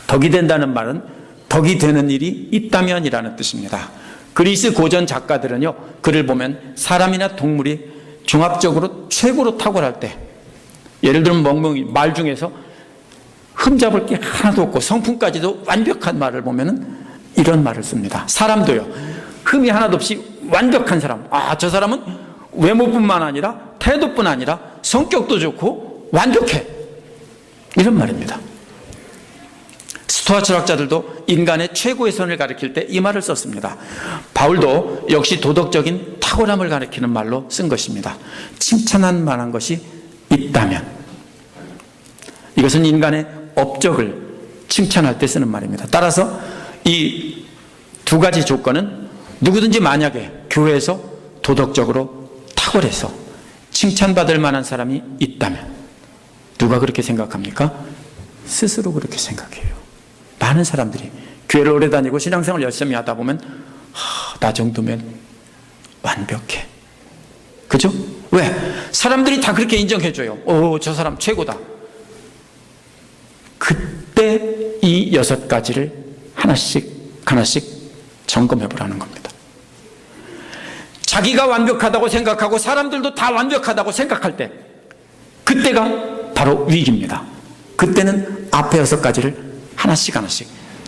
덕이 된다는 말은 덕이 되는 일이 있다면이라는 뜻입니다. 그리스 고전 작가들은요 글을 보면 사람이나 동물이 종합적으로 최고로 탁월할 때, 예를 들면 멍멍이 말 중에서 흠잡을 게 하나도 없고 성품까지도 완벽한 말을 보면은 이런 말을 씁니다. 사람도요, 흠이 하나도 없이 완벽한 사람, 저 사람은 외모뿐만 아니라 태도뿐 아니라 성격도 좋고 완벽해, 이런 말입니다. 스토아 철학자들도 인간의 최고의 선을 가리킬 때 이 말을 썼습니다. 바울도 역시 도덕적인 탁월함을 가리키는 말로 쓴 것입니다. 칭찬할 만한 것이 있다면, 이것은 인간의 업적을 칭찬할 때 쓰는 말입니다. 따라서 이 두 가지 조건은 누구든지 만약에 교회에서 도덕적으로 탁월해서 칭찬받을 만한 사람이 있다면, 누가 그렇게 생각합니까? 스스로 그렇게 생각해요. 많은 사람들이 교회를 오래 다니고 신앙생활 열심히 하다 보면 나 정도면 완벽해. 그죠? 왜? 사람들이 다 그렇게 인정해줘요. 저 사람 최고다. 그때 이 6가지를 하나씩 점검해 보라는 겁니다. 자기가 완벽하다고 생각하고 사람들도 다 완벽하다고 생각할 때, 그때가 바로 위기입니다. 그때는 앞에 6가지를 하나씩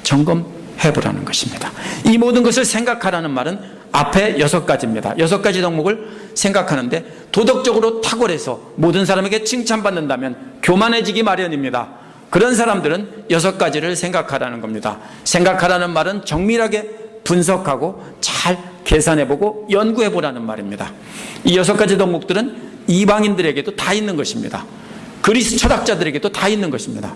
점검해 보라는 것입니다. 이 모든 것을 생각하라는 말은 앞에 6가지입니다. 6가지 덕목을 생각하는데, 도덕적으로 탁월해서 모든 사람에게 칭찬받는다면 교만해지기 마련입니다. 그런 사람들은 6가지를 생각하라는 겁니다. 생각하라는 말은 정밀하게 분석하고 잘 계산해보고 연구해보라는 말입니다. 이 6가지 덕목들은 이방인들에게도 다 있는 것입니다. 그리스 철학자들에게도 다 있는 것입니다.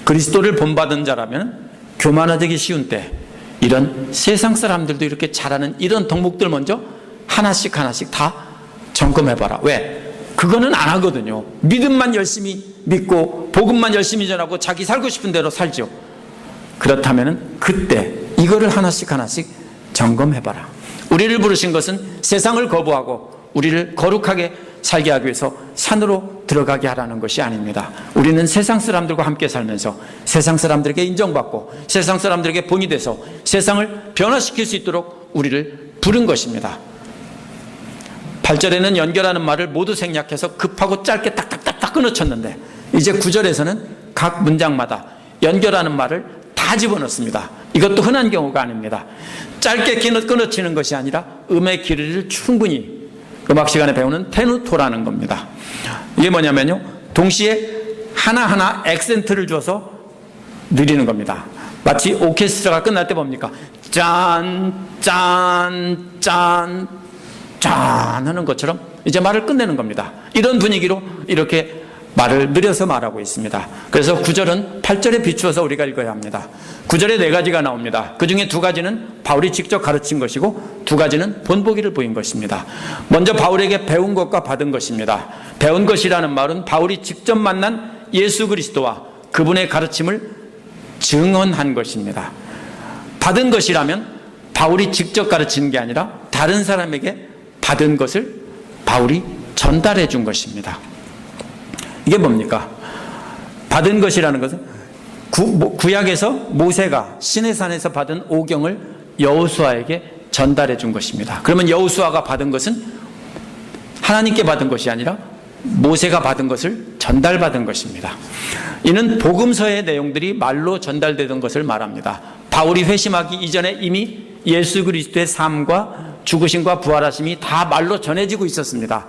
그리스도를 본받은 자라면 교만하기 쉬운 때, 이런 세상 사람들도 이렇게 잘하는 이런 덕목들 먼저 하나씩 다 점검해봐라. 왜? 그거는 안 하거든요. 믿음만 열심히 믿고 복음만 열심히 전하고 자기 살고 싶은 대로 살죠. 그렇다면 그때 이거를 하나씩 점검해봐라. 우리를 부르신 것은 세상을 거부하고 우리를 거룩하게 살게 하기 위해서 산으로 들어가게 하라는 것이 아닙니다. 우리는 세상 사람들과 함께 살면서 세상 사람들에게 인정받고 세상 사람들에게 본이 돼서 세상을 변화시킬 수 있도록 우리를 부른 것입니다. 8절에는 연결하는 말을 모두 생략해서 급하고 짧게 딱딱딱딱 끊어쳤는데, 이제 9절에서는 각 문장마다 연결하는 말을 다 집어넣습니다. 이것도 흔한 경우가 아닙니다. 짧게 끊어치는 것이 아니라 음의 길이를 충분히 음악 시간에 배우는 테누토라는 겁니다. 이게 뭐냐면요, 동시에 하나하나 액센트를 줘서 느리는 겁니다. 마치 오케스트라가 끝날 때 뭡니까? 짠, 짠, 짠, 짠 하는 것처럼 이제 말을 끝내는 겁니다. 이런 분위기로 이렇게 말을 느려서 말하고 있습니다. 그래서 9절은 8절에 비추어서 우리가 읽어야 합니다. 9절에 4가지가 나옵니다. 그 중에 2가지는 바울이 직접 가르친 것이고 2가지는 본보기를 보인 것입니다. 먼저 바울에게 배운 것과 받은 것입니다. 배운 것이라는 말은 바울이 직접 만난 예수 그리스도와 그분의 가르침을 증언한 것입니다. 받은 것이라면 바울이 직접 가르치는 게 아니라 다른 사람에게 받은 것을 바울이 전달해 준 것입니다. 이게 뭡니까? 받은 것이라는 것은 구약에서 모세가 시내산에서 받은 오경을 여호수아에게 전달해 준 것입니다. 그러면 여호수아가 받은 것은 하나님께 받은 것이 아니라 모세가 받은 것을 전달받은 것입니다. 이는 복음서의 내용들이 말로 전달되던 것을 말합니다. 바울이 회심하기 이전에 이미 예수 그리스도의 삶과 죽으심과 부활하심이 다 말로 전해지고 있었습니다.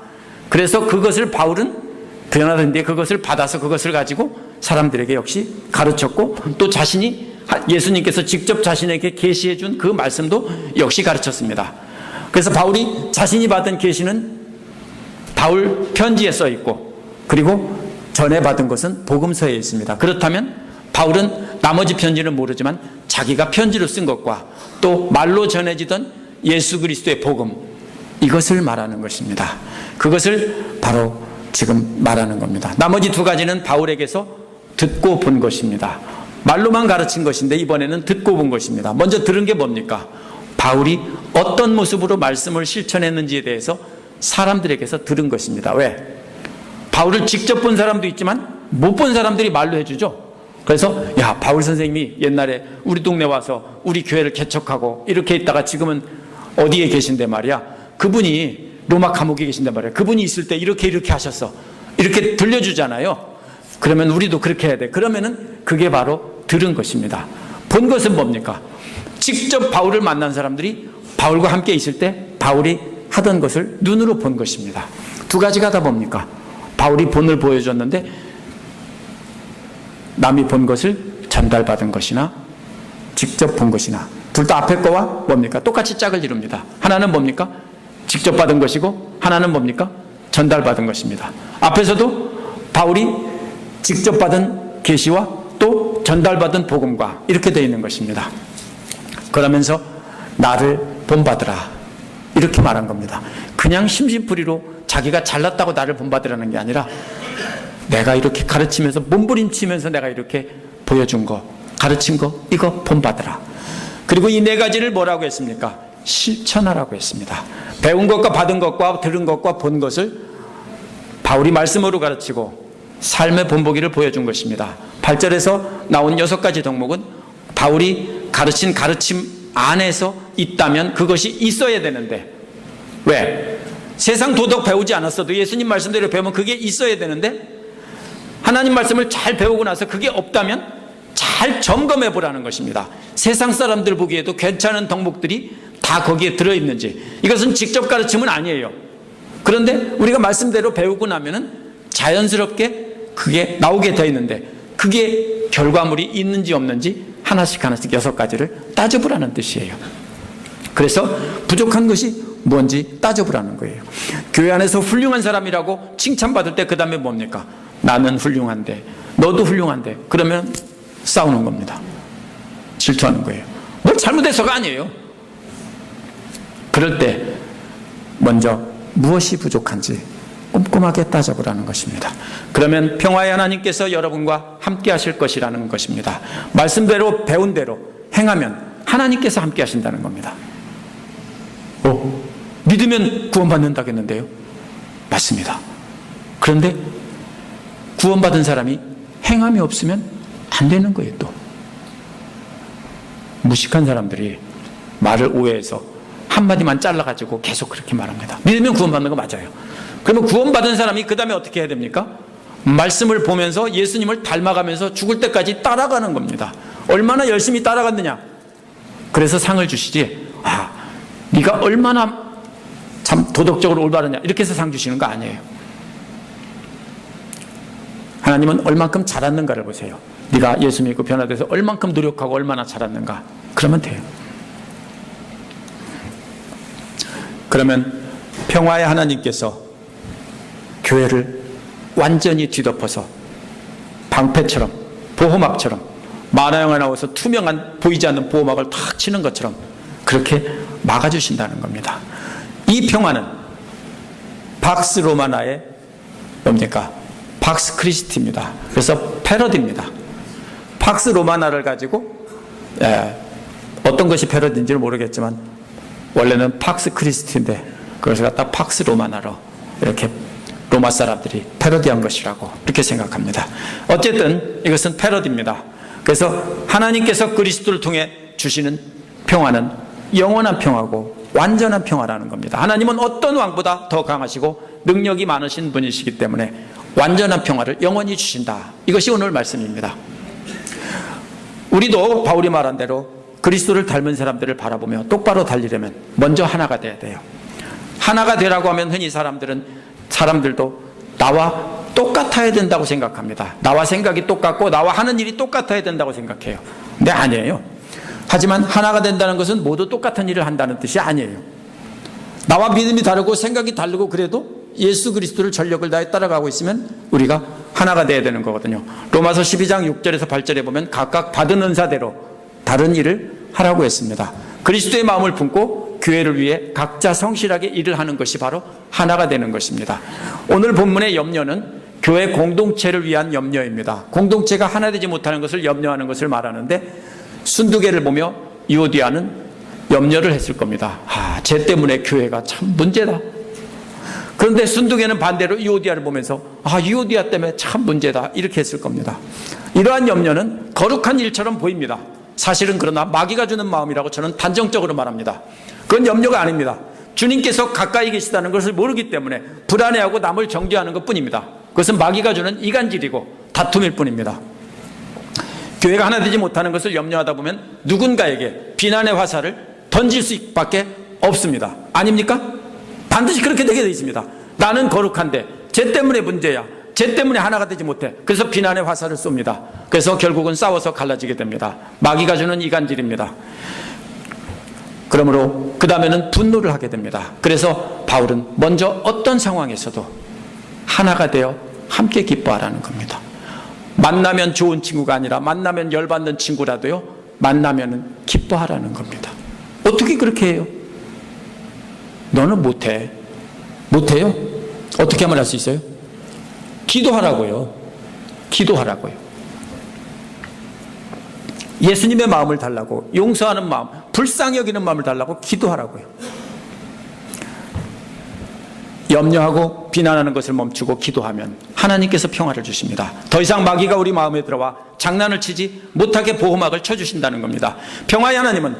그래서 그것을 바울은 변화된 뒤에 그것을 받아서 그것을 가지고 사람들에게 역시 가르쳤고, 또 자신이 예수님께서 직접 자신에게 계시해 준 그 말씀도 역시 가르쳤습니다. 그래서 바울이 자신이 받은 계시는 바울 편지에 써 있고, 그리고 전에 받은 것은 복음서에 있습니다. 그렇다면 바울은 나머지 편지는 모르지만 자기가 편지로 쓴 것과 또 말로 전해지던 예수 그리스도의 복음, 이것을 말하는 것입니다. 그것을 바로 지금 말하는 겁니다. 나머지 2가지는 바울에게서 듣고 본 것입니다. 말로만 가르친 것인데 이번에는 듣고 본 것입니다. 먼저 들은 게 뭡니까? 바울이 어떤 모습으로 말씀을 실천했는지에 대해서 사람들에게서 들은 것입니다. 왜? 바울을 직접 본 사람도 있지만 못 본 사람들이 말로 해주죠. 그래서 야, 바울 선생님이 옛날에 우리 동네 와서 우리 교회를 개척하고 이렇게 있다가 지금은 어디에 계신데 말이야, 그분이 로마 감옥에 계신단 말이에요. 그분이 있을 때 이렇게 하셨어. 이렇게 들려주잖아요. 그러면 우리도 그렇게 해야 돼. 그러면은 그게 바로 들은 것입니다. 본 것은 뭡니까? 직접 바울을 만난 사람들이 바울과 함께 있을 때 바울이 하던 것을 눈으로 본 것입니다. 두 가지가 다 뭡니까? 바울이 본을 보여줬는데 남이 본 것을 전달받은 것이나 직접 본 것이나 둘 다 앞에 거와 뭡니까? 똑같이 짝을 이룹니다. 하나는 뭡니까? 직접 받은 것이고 하나는 뭡니까? 전달받은 것입니다. 앞에서도 바울이 직접 받은 계시와 또 전달받은 복음과 이렇게 되어 있는 것입니다. 그러면서 나를 본받으라 이렇게 말한 겁니다. 그냥 심심풀이로 자기가 잘났다고 나를 본받으라는 게 아니라 내가 이렇게 가르치면서 몸부림치면서 내가 이렇게 보여준 거, 가르친 거, 이거 본받으라. 그리고 이 네 가지를 뭐라고 했습니까? 실천하라고 했습니다. 배운 것과 받은 것과 들은 것과 본 것을 바울이 말씀으로 가르치고 삶의 본보기를 보여준 것입니다. 8절에서 나온 6가지 덕목은 바울이 가르친 가르침 안에서 있다면 그것이 있어야 되는데 왜? 세상 도덕 배우지 않았어도 예수님 말씀대로 배우면 그게 있어야 되는데 하나님 말씀을 잘 배우고 나서 그게 없다면 잘 점검해 보라는 것입니다. 세상 사람들 보기에도 괜찮은 덕목들이 다 거기에 들어있는지. 이것은 직접 가르침은 아니에요. 그런데 우리가 말씀대로 배우고 나면은 자연스럽게 그게 나오게 되어 있는데 그게 결과물이 있는지 없는지 하나씩 6가지를 따져보라는 뜻이에요. 그래서 부족한 것이 뭔지 따져보라는 거예요. 교회 안에서 훌륭한 사람이라고 칭찬받을 때 그 다음에 뭡니까? 나는 훌륭한데 너도 훌륭한데 그러면 싸우는 겁니다. 질투하는 거예요. 뭘 잘못해서가 아니에요. 그럴 때 먼저 무엇이 부족한지 꼼꼼하게 따져보라는 것입니다. 그러면 평화의 하나님께서 여러분과 함께 하실 것이라는 것입니다. 말씀대로 배운 대로 행하면 하나님께서 함께 하신다는 겁니다. 믿으면 구원받는다겠는데요? 맞습니다. 그런데 구원받은 사람이 행함이 없으면 안 되는 거예요. 또 무식한 사람들이 말을 오해해서 한마디만 잘라가지고 계속 그렇게 말합니다. 믿으면 구원받는 거 맞아요. 그러면 구원받은 사람이 그 다음에 어떻게 해야 됩니까? 말씀을 보면서 예수님을 닮아가면서 죽을 때까지 따라가는 겁니다. 얼마나 열심히 따라갔느냐. 그래서 상을 주시지. 네가 얼마나 참 도덕적으로 올바르냐 이렇게 해서 상 주시는 거 아니에요. 하나님은 얼만큼 잘했는가를 보세요. 네가 예수 믿고 변화돼서 얼만큼 노력하고 얼마나 잘했는가 그러면 돼요. 그러면 평화의 하나님께서 교회를 완전히 뒤덮어서 방패처럼 보호막처럼 만화 영화 나와서 투명한 보이지 않는 보호막을 탁 치는 것처럼 그렇게 막아주신다는 겁니다. 이 평화는 박스 로마나의 뭡니까? 박스 크리스티입니다. 그래서 패러디입니다. 박스 로마나를 가지고 어떤 것이 패러디인지는 모르겠지만 원래는 박스 크리스티인데 그것을 갖다 박스 로마나로 이렇게 로마 사람들이 패러디한 것이라고 이렇게 생각합니다. 어쨌든 이것은 패러디입니다. 그래서 하나님께서 그리스도를 통해 주시는 평화는 영원한 평화고 완전한 평화라는 겁니다. 하나님은 어떤 왕보다 더 강하시고 능력이 많으신 분이시기 때문에 완전한 평화를 영원히 주신다. 이것이 오늘 말씀입니다. 우리도 바울이 말한 대로 그리스도를 닮은 사람들을 바라보며 똑바로 달리려면 먼저 하나가 돼야 돼요. 하나가 되라고 하면 흔히 사람들도 나와 똑같아야 된다고 생각합니다. 나와 생각이 똑같고 나와 하는 일이 똑같아야 된다고 생각해요. 근데 아니에요. 하지만 하나가 된다는 것은 모두 똑같은 일을 한다는 뜻이 아니에요. 나와 믿음이 다르고 생각이 다르고 그래도 예수 그리스도를 전력을 다해 따라가고 있으면 우리가 하나가 돼야 되는 거거든요. 로마서 12장 6절에서 8절에 보면 각각 받은 은사대로 다른 일을 하라고 했습니다. 그리스도의 마음을 품고 교회를 위해 각자 성실하게 일을 하는 것이 바로 하나가 되는 것입니다. 오늘 본문의 염려는 교회 공동체를 위한 염려입니다. 공동체가 하나 되지 못하는 것을 염려하는 것을 말하는데 순두개를 보며 유오디아는 염려를 했을 겁니다. 쟤 때문에 교회가 참 문제다. 그런데 순두개는 반대로 유오디아를 보면서 유오디아 때문에 참 문제다 이렇게 했을 겁니다. 이러한 염려는 거룩한 일처럼 보입니다. 사실은 그러나 마귀가 주는 마음이라고 저는 단정적으로 말합니다. 그건 염려가 아닙니다. 주님께서 가까이 계시다는 것을 모르기 때문에 불안해하고 남을 정죄하는 것뿐입니다. 그것은 마귀가 주는 이간질이고 다툼일 뿐입니다. 교회가 하나 되지 못하는 것을 염려하다 보면 누군가에게 비난의 화살을 던질 수밖에 없습니다. 아닙니까? 반드시 그렇게 되게 되어 있습니다. 나는 거룩한데 쟤 때문에 문제야. 쟤 때문에 하나가 되지 못해. 그래서 비난의 화살을 쏩니다. 그래서 결국은 싸워서 갈라지게 됩니다. 마귀가 주는 이간질입니다. 그러므로 그 다음에는 분노를 하게 됩니다. 그래서 바울은 먼저 어떤 상황에서도 하나가 되어 함께 기뻐하라는 겁니다. 만나면 좋은 친구가 아니라 만나면 열받는 친구라도요, 만나면 기뻐하라는 겁니다. 어떻게 그렇게 해요? 너는 못해. 못해요? 어떻게 하면 할 수 있어요? 기도하라고요. 기도하라고요. 예수님의 마음을 달라고, 용서하는 마음, 불쌍히 여기는 마음을 달라고 기도하라고요. 염려하고 비난하는 것을 멈추고 기도하면 하나님께서 평화를 주십니다. 더 이상 마귀가 우리 마음에 들어와 장난을 치지 못하게 보호막을 쳐주신다는 겁니다. 평화의 하나님은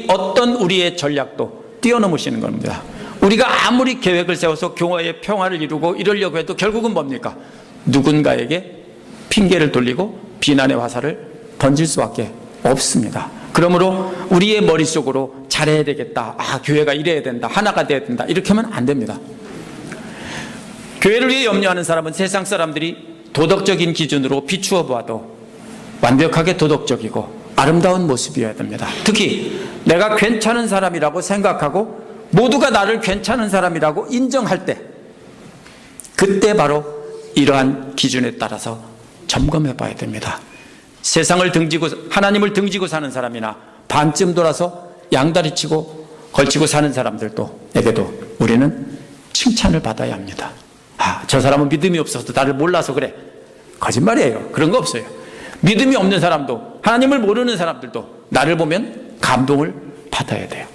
어떤 우리의 전략도 뛰어넘으시는 겁니다. 우리가 아무리 계획을 세워서 교회의 평화를 이루고 이러려고 해도 결국은 뭡니까? 누군가에게 핑계를 돌리고 비난의 화살을 던질 수밖에 없습니다. 그러므로 우리의 머릿속으로 잘해야 되겠다. 교회가 이래야 된다. 하나가 돼야 된다. 이렇게 하면 안 됩니다. 교회를 위해 염려하는 사람은 세상 사람들이 도덕적인 기준으로 비추어 보아도 완벽하게 도덕적이고 아름다운 모습이어야 됩니다. 특히 내가 괜찮은 사람이라고 생각하고 모두가 나를 괜찮은 사람이라고 인정할 때, 그때 바로 이러한 기준에 따라서 점검해 봐야 됩니다. 세상을 등지고 하나님을 등지고 사는 사람이나 반쯤 돌아서 양다리 치고 걸치고 사는 사람들에게도 우리는 칭찬을 받아야 합니다. 저 사람은 믿음이 없어서 나를 몰라서 그래. 거짓말이에요. 그런 거 없어요. 믿음이 없는 사람도, 하나님을 모르는 사람들도 나를 보면 감동을 받아야 돼요.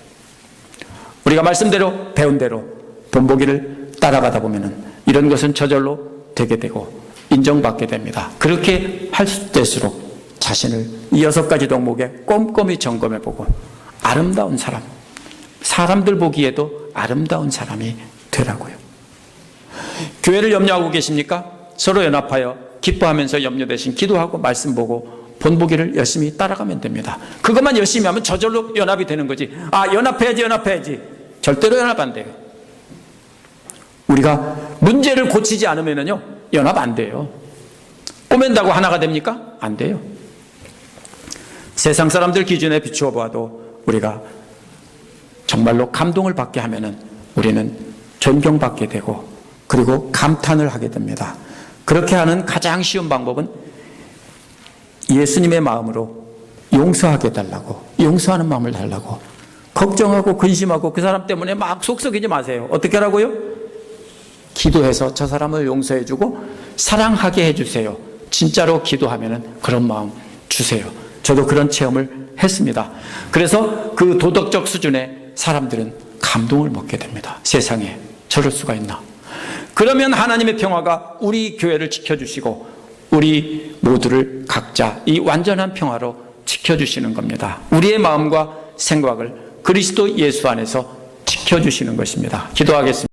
우리가 말씀대로 배운 대로 본보기를 따라가다 보면은 이런 것은 저절로 되게 되고 인정받게 됩니다. 그렇게 할 때일수록 자신을 이 6가지 덕목에 꼼꼼히 점검해보고 아름다운 사람, 사람들 보기에도 아름다운 사람이 되라고요. 교회를 염려하고 계십니까? 서로 연합하여 기뻐하면서 염려 대신 기도하고 말씀 보고 본보기를 열심히 따라가면 됩니다. 그것만 열심히 하면 저절로 연합이 되는 거지. 연합해야지. 절대로 연합 안 돼요. 우리가 문제를 고치지 않으면요, 연합 안 돼요. 꼬맨다고 하나가 됩니까? 안 돼요. 세상 사람들 기준에 비추어 보아도 우리가 정말로 감동을 받게 하면은 우리는 존경받게 되고 그리고 감탄을 하게 됩니다. 그렇게 하는 가장 쉬운 방법은 예수님의 마음으로 용서하게 달라고, 용서하는 마음을 달라고, 걱정하고 근심하고 그 사람 때문에 막 속썩이지 마세요. 어떻게 하라고요? 기도해서 저 사람을 용서해주고 사랑하게 해주세요. 진짜로 기도하면은 그런 마음 주세요. 저도 그런 체험을 했습니다. 그래서 그 도덕적 수준의 사람들은 감동을 먹게 됩니다. 세상에 저럴 수가 있나. 그러면 하나님의 평화가 우리 교회를 지켜주시고 우리 모두를 각자 이 완전한 평화로 지켜주시는 겁니다. 우리의 마음과 생각을 그리스도 예수 안에서 지켜주시는 것입니다. 기도하겠습니다.